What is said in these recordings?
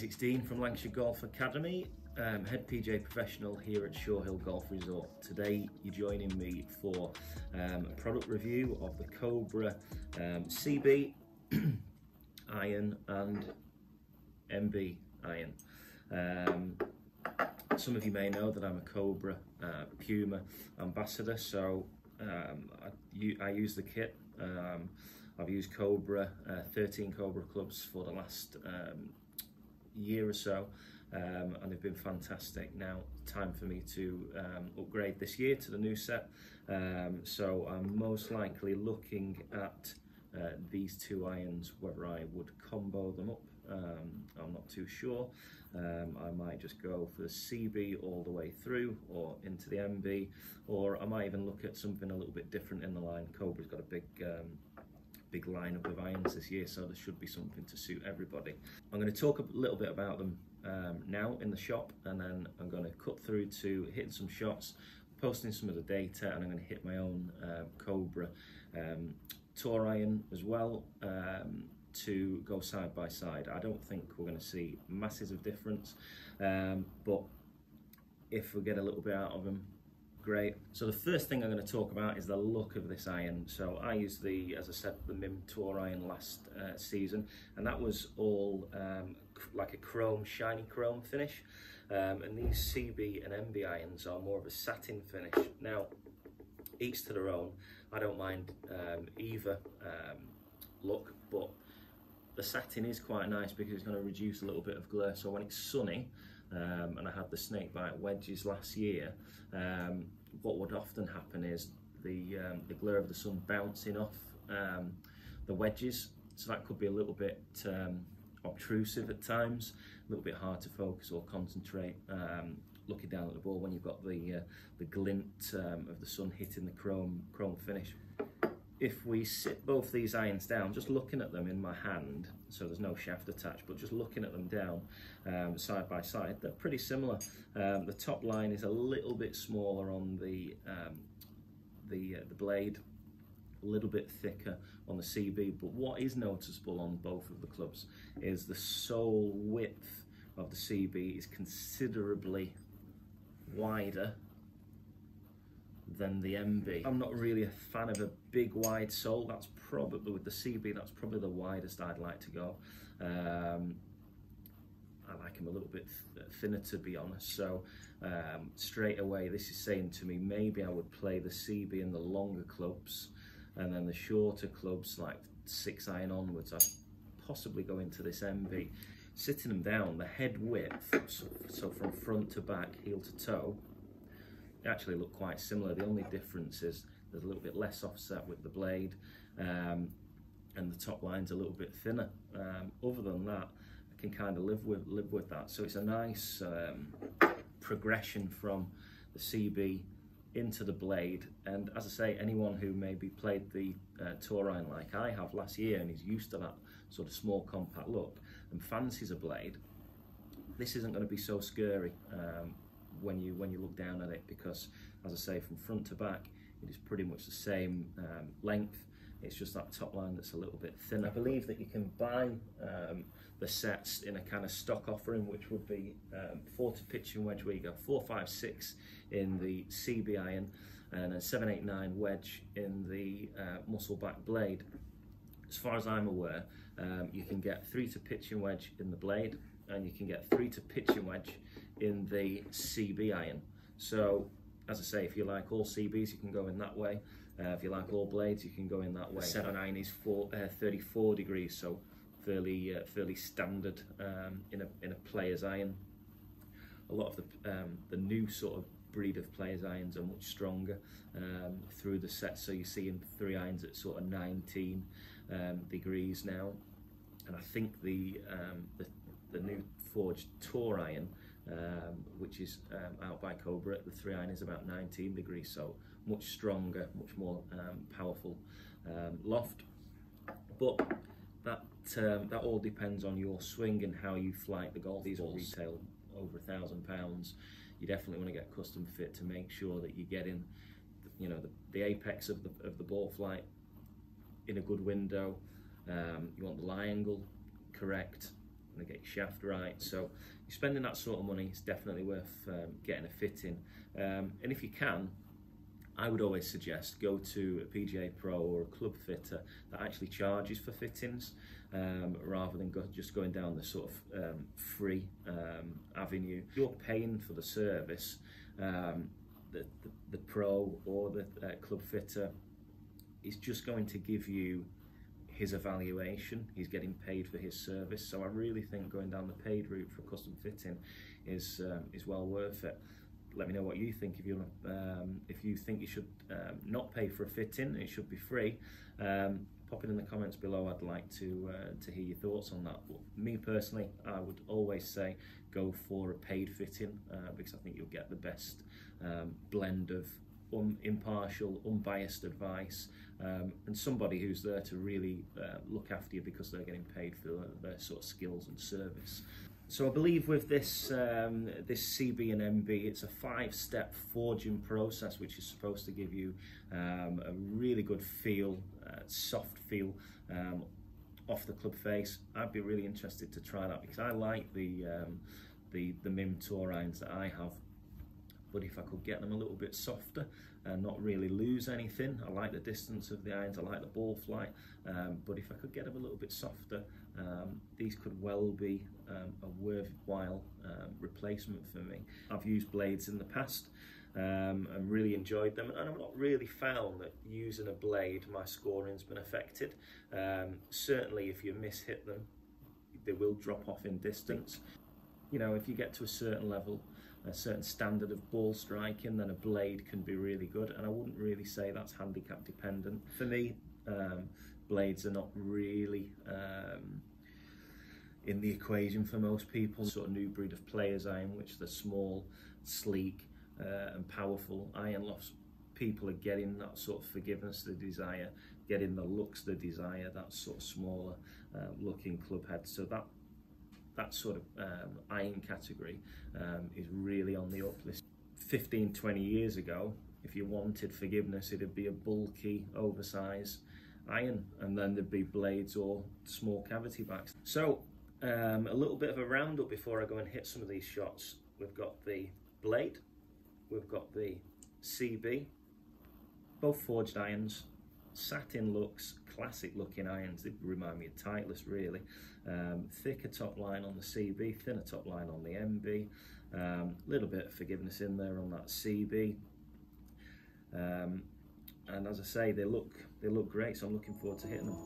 It's Dean from Lancashire Golf Academy, head PGA Professional here at Shore Hill Golf Resort. Today you're joining me for a product review of the Cobra CB iron and MB iron. Some of you may know that I'm a Cobra Puma ambassador, so I use the kit. I've used Cobra, 13 Cobra clubs for the last year or so, and they've been fantastic. Now, time for me to upgrade this year to the new set, so I'm most likely looking at these two irons, whether I would combo them up. I'm not too sure. I might just go for the CB all the way through or into the MB, or I might even look at something a little bit different in the line. Cobra's got a big lineup of irons this year, so there should be something to suit everybody. I'm going to talk a little bit about them now in the shop, and then I'm going to cut through to hitting some shots, posting some of the data, and I'm going to hit my own Cobra tour iron as well, to go side by side. I don't think we're going to see masses of difference, but if we get a little bit out of them, great. So the first thing I'm going to talk about is the look of this iron. So I used the, as I said, the MIM tour iron last season, and that was all like a chrome, shiny chrome finish, and these CB and MB irons are more of a satin finish. Now, each to their own. I don't mind either look, but the satin is quite nice because it's going to reduce a little bit of glare. So when it's sunny, and I had the snakebite wedges last year, what would often happen is the glare of the sun bouncing off the wedges, so that could be a little bit obtrusive at times, a little bit hard to focus or concentrate looking down at the ball when you've got the glint of the sun hitting the chrome finish. If we sit both these irons down, just looking at them in my hand, so there's no shaft attached, but just looking at them down side by side, they're pretty similar. The top line is a little bit smaller on the blade, a little bit thicker on the CB, but what is noticeable on both of the clubs is the sole width of the CB is considerably wider than the MB. I'm not really a fan of a big wide sole. That's probably, with the CB, that's probably the widest I'd like to go. I like them a little bit thinner, to be honest, so straight away this is saying to me maybe I would play the CB in the longer clubs, and then the shorter clubs like 6 iron onwards I'd possibly go into this MB. Sitting them down, the head width, so from front to back, heel to toe, actually look quite similar. The only difference is there's a little bit less offset with the blade, and the top line's a little bit thinner. Other than that, I can kind of live with that. So it's a nice progression from the CB into the blade. And as I say, anyone who maybe played the tour iron like I have last year and is used to that sort of small compact look and fancies a blade, this isn't going to be so scary when you look down at it, because as I say, from front to back it is pretty much the same length. It's just that top line that's a little bit thinner. I believe that you can buy the sets in a kind of stock offering, which would be 40 pitching wedge, where you go 4, 5, 6 in the CB iron and a 7, 8, 9 wedge in the muscle back blade. As far as I'm aware, you can get 3 to pitching wedge in the blade, and you can get 3 to pitching wedge in the CB iron. So as I say, if you like all CBs, you can go in that way. If you like all blades, you can go in that way. The 7 iron is 34 degrees, so fairly standard in a player's iron. A lot of the new sort of breed of players' irons are much stronger through the set, so you're seeing 3 irons at sort of 19 degrees now, and I think the new forged tour iron, which is out by Cobra, the 3 iron is about 19 degrees, so much stronger, much more powerful loft. But that all depends on your swing and how you flight the golf. These all retail over £1,000. You definitely want to get custom fit to make sure that you're getting, you know, the apex of the ball flight in a good window. You want the lie angle correct. going to get your shaft right. So you're spending that sort of money, it's definitely worth getting a fitting. And if you can, I would always suggest go to a PGA Pro or a club fitter that actually charges for fittings, rather than just going down the sort of free avenue. You're paying for the service. The pro or the club fitter is just going to give you his evaluation. He's getting paid for his service. So I really think going down the paid route for custom fitting is well worth it. Let me know what you think. If you think you should not pay for a fitting, it should be free. Pop it in the comments below. I'd like to hear your thoughts on that. But me personally, I would always say go for a paid fitting, because I think you'll get the best blend of impartial, unbiased advice, and somebody who's there to really look after you because they're getting paid for their sort of skills and service. So I believe with this this CB and MB, it's a 5-step forging process, which is supposed to give you a really good feel, soft feel off the club face. I'd be really interested to try that because I like the MIM Tour irons that I have. But if I could get them a little bit softer and not really lose anything, I like the distance of the irons, I like the ball flight, but if I could get them a little bit softer, these could well be a worthwhile replacement for me. I've used blades in the past and really enjoyed them, and I've not really found that using a blade my scoring's been affected. Certainly if you miss-hit them, they will drop off in distance. You know, if you get to a certain level, a certain standard of ball striking, then a blade can be really good, and I wouldn't really say that's handicap dependent. For me, blades are not really in the equation for most people. Sort of new breed of players iron, which they're small, sleek and powerful iron lofts. People are getting that sort of forgiveness they desire, getting the looks they desire, that sort of smaller looking club head. So that sort of iron category is really on the uplift. 15-20 years ago, if you wanted forgiveness, it'd be a bulky, oversized iron, and then there'd be blades or small cavity backs. So a little bit of a roundup before I go and hit some of these shots. We've got the blade, we've got the CB, both forged irons, satin looks, classic looking irons. They remind me of Titleist really. Thicker top line on the CB, thinner top line on the MB. Little bit of forgiveness in there on that CB. And as I say, they look great, so I'm looking forward to hitting them.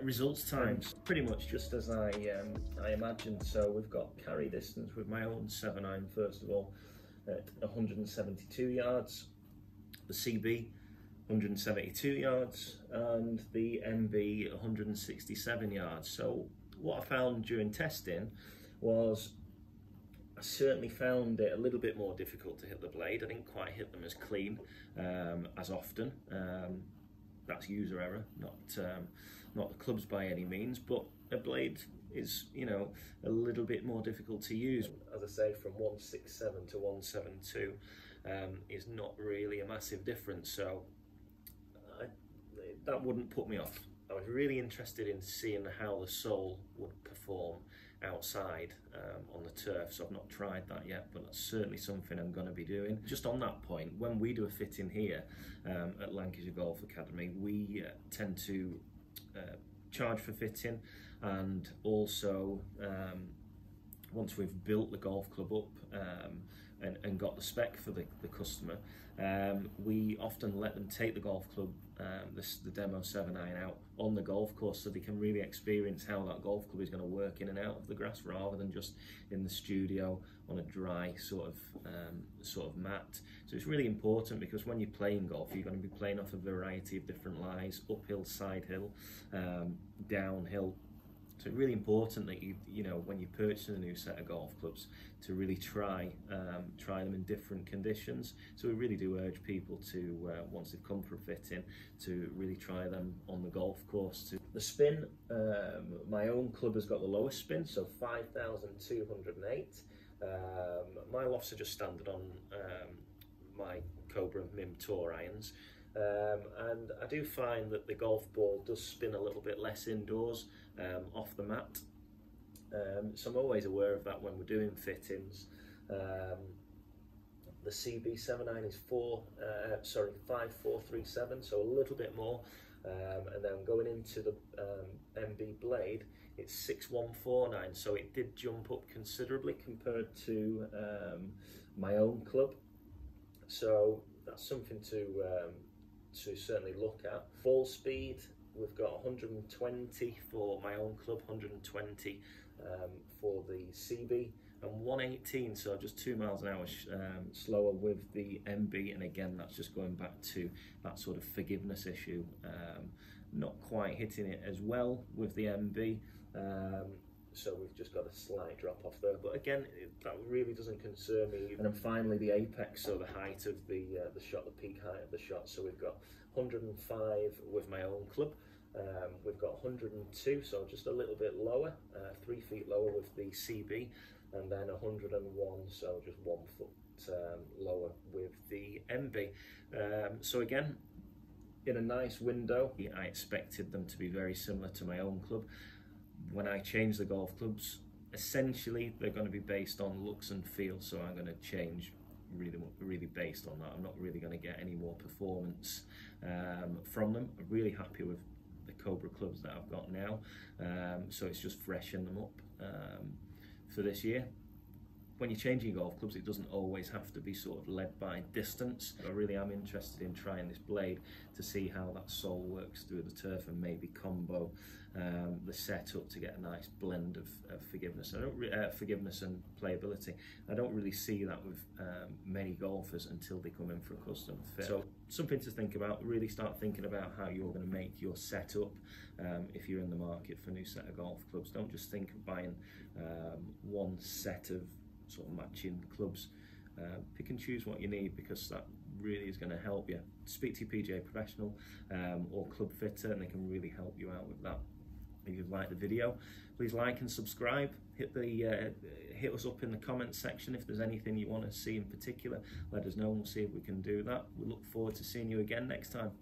Results times, pretty much just as I imagined. So we've got carry distance with my own 7-iron first of all at 172 yards, the CB 172 yards, and the MB 167 yards. So what I found during testing was I certainly found it a little bit more difficult to hit the blade. I didn't quite hit them as clean as often. That's user error, not the clubs by any means, but a blade is, you know, a little bit more difficult to use. As I say, from 167 to 172 is not really a massive difference, so that wouldn't put me off. I was really interested in seeing how the sole would perform outside on the turf, so I've not tried that yet, but that's certainly something I'm going to be doing. Just on that point, when we do a fitting here at Lancashire Golf Academy, we tend to charge for fitting, and also once we've built the golf club up, and got the spec for the customer, we often let them take the golf club, the demo 7 iron out on the golf course, so they can really experience how that golf club is going to work in and out of the grass, rather than just in the studio on a dry sort of mat. So it's really important, because when you're playing golf, you're going to be playing off a variety of different lies: uphill, side hill, downhill. So it's really important that you know, when you're purchasing a new set of golf clubs, to really try them in different conditions. So we really do urge people to, once they've come for a fitting, to really try them on the golf course. The spin, my own club has got the lowest spin, so 5,208. My lofts are just standard on my Cobra MIM Tour irons. And I do find that the golf ball does spin a little bit less indoors, off the mat. So I'm always aware of that when we're doing fittings. The CB 7 iron is 5437, so a little bit more. And then going into the MB blade, it's 6149, so it did jump up considerably compared to my own club. So that's something to certainly look at. Ball speed, we've got 120 for my own club, 120 for the CB, and 118, so just 2 miles an hour slower with the MB. And again, that's just going back to that sort of forgiveness issue, not quite hitting it as well with the MB. So we've just got a slight drop off there, but again, that really doesn't concern me. And then finally the apex, so the height of the shot, the peak height of the shot. So we've got 105 with my own club, we've got 102, so just a little bit lower, 3 feet lower with the CB, and then 101, so just 1 foot lower with the MB. So again, in a nice window. I expected them to be very similar to my own club. When I change the golf clubs, essentially they're going to be based on looks and feel, so I'm going to change really based on that. I'm not really going to get any more performance from them. I'm really happy with the Cobra clubs that I've got now, so it's just freshen them up for this year. When you're changing golf clubs, it doesn't always have to be sort of led by distance. I really am interested in trying this blade to see how that sole works through the turf, and maybe combo the setup to get a nice blend of forgiveness. Forgiveness and playability. I don't really see that with many golfers until they come in for a custom fit. So something to think about. Really start thinking about how you're going to make your setup if you're in the market for a new set of golf clubs. Don't just think of buying one set of sort of matching clubs. Pick and choose what you need, because that really is going to help you. Speak to your PGA professional or club fitter, and they can really help you out with that. If you've liked the video, please like and subscribe. Hit us up in the comments section if there's anything you want to see in particular. Let us know and we'll see if we can do that. We look forward to seeing you again next time.